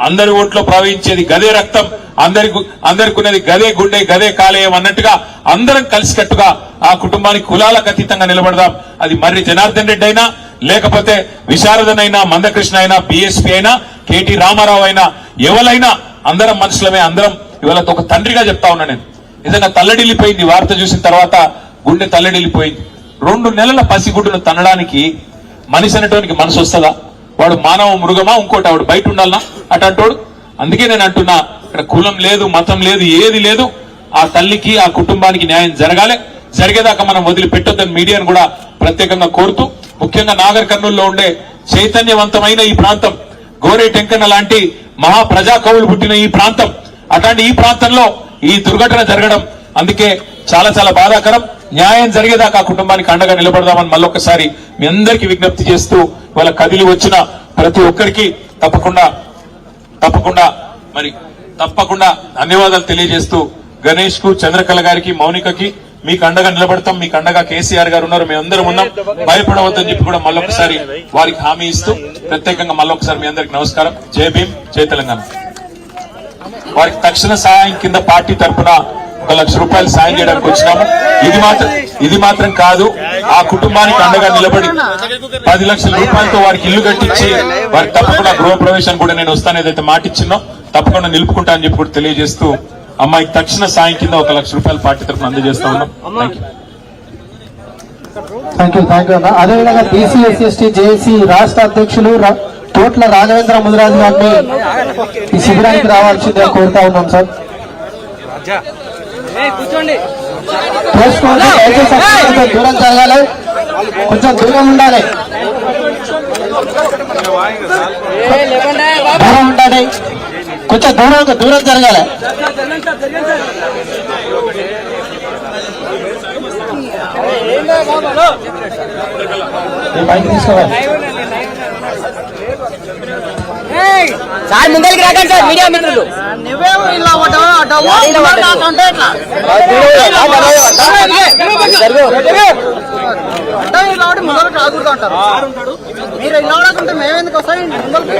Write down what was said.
అందరి ఓట్లో ప్రవహించేది గదే రక్తం, అందరికి ఉన్నది గదే గుండె గదే కాలేయం అన్నట్టుగా అందరం కలిసికట్టుగా ఆ కుటుంబానికి కులాలకు అతీతంగా నిలబడదాం. అది మర్రి జనార్దన్ రెడ్డి అయినా, లేకపోతే విశారదనైనా, మందకృష్ణ అయినా, బీఎస్పీ అయినా, కేటీ రామారావు అయినా, ఎవరైనా అందరం మనుషులమే. అందరం ఇవాళ ఒక తండ్రిగా చెప్తా ఉన్నా నేను. నిజంగా తల్లడిల్లిపోయింది వార్త చూసిన తర్వాత, గుండె తల్లడిల్లిపోయింది. 2 నెలల పసిగుడ్డును తనడానికి మనిషి అనేటోనికి మనసు వస్తుందా? వాడు మానవ మృగమా ఇంకోటి? వాడు బయట ఉండాలనా అటంటోడు? అందుకే నేను అంటున్నా, ఇక్కడ కులం లేదు, మతం లేదు, ఏది లేదు. ఆ తల్లికి ఆ కుటుంబానికి న్యాయం జరగాలి. జరిగేదాకా మనం వదిలిపెట్టొద్దని మీడియాను కూడా ప్రత్యేకంగా కోరుతూ, ముఖ్యంగా నాగర్ కర్నూలులో ఉండే చైతన్యవంతమైన ఈ ప్రాంతం, గోరే టెంకన్న లాంటి మహా ప్రజా కవులు పుట్టిన ఈ ప్రాంతం, అట్లాంటి ఈ ప్రాంతంలో ఈ దుర్ఘటన జరగడం అందుకే చాలా చాలా బాధాకరం. న్యాయం జరిగేదాకా ఆ కుటుంబానికి అండగా నిలబడదామని మళ్ళొకసారి మీ అందరికీ విజ్ఞప్తి చేస్తూ, వాళ్ళ కదిలి వచ్చిన ప్రతి ఒక్కరికి తప్పకుండా ధన్యవాదాలు తెలియజేస్తూ, గణేష్ కు, చంద్రకళ గారికి, మౌనికకి మీకు అండగా నిలబడతాం. మీకు అండగా కేసీఆర్ గారు ఉన్నారు, మేమందరం ఉన్నాం, భయపడవద్దని చెప్పి కూడా మళ్ళొకసారి వారికి హామీ ఇస్తూ, ప్రత్యేకంగా మళ్ళొకసారి మీ అందరికి నమస్కారం. జై భీమ్, జై తెలంగాణ. వారికి తక్షణ సహాయం కింద పార్టీ తరఫున 1 లక్ష రూపాయలు సాయం చేయడానికి వచ్చినాము. ఇది మాత్రం కాదు, ఆ కుటుంబానికి అండగా నిలబడి 10 లక్షల రూపాయలతో వారికి ఇల్లు కట్టించి వారికి తప్పకుండా గృహప్రవేశానికి కూడా నేను వస్తాను, ఏదైతే మాట ఇచ్చినో తప్పకుండా నిలుపుకుంటా అని చెప్పి కూడా తెలియజేస్తూ, అమ్మాయికి తక్షణ సాయం కింద 1 లక్ష రూపాయలు పార్టీ తరఫున అందజేస్తా ఉన్నాం. థ్యాంక్ యూ అన్న. అదేవిధంగా బీసీ ఎస్సీ ఎస్టీ జేఏసీ రాష్ట్ర అధ్యక్షులు తోట్ల రాఘవేంద్ర ముదిరాజు గారిని ఈ శిబిరానికి రావాల్సిందిగా కోరుతా ఉన్నాం సార్. దూరం జరగాలి, కొంచెం దూరం ఉండాలి, కొంచెం దూరం జరగాలి. బైక్ తీసుకోవాలి సార్, ముందరికి రాకండి సార్, మీడియా మిత్రులు. ముందర కాకూడదు అంటారు మీరు. ఇలా ఉండకుంటే మేమెందుకు వస్తాయి ముందరికి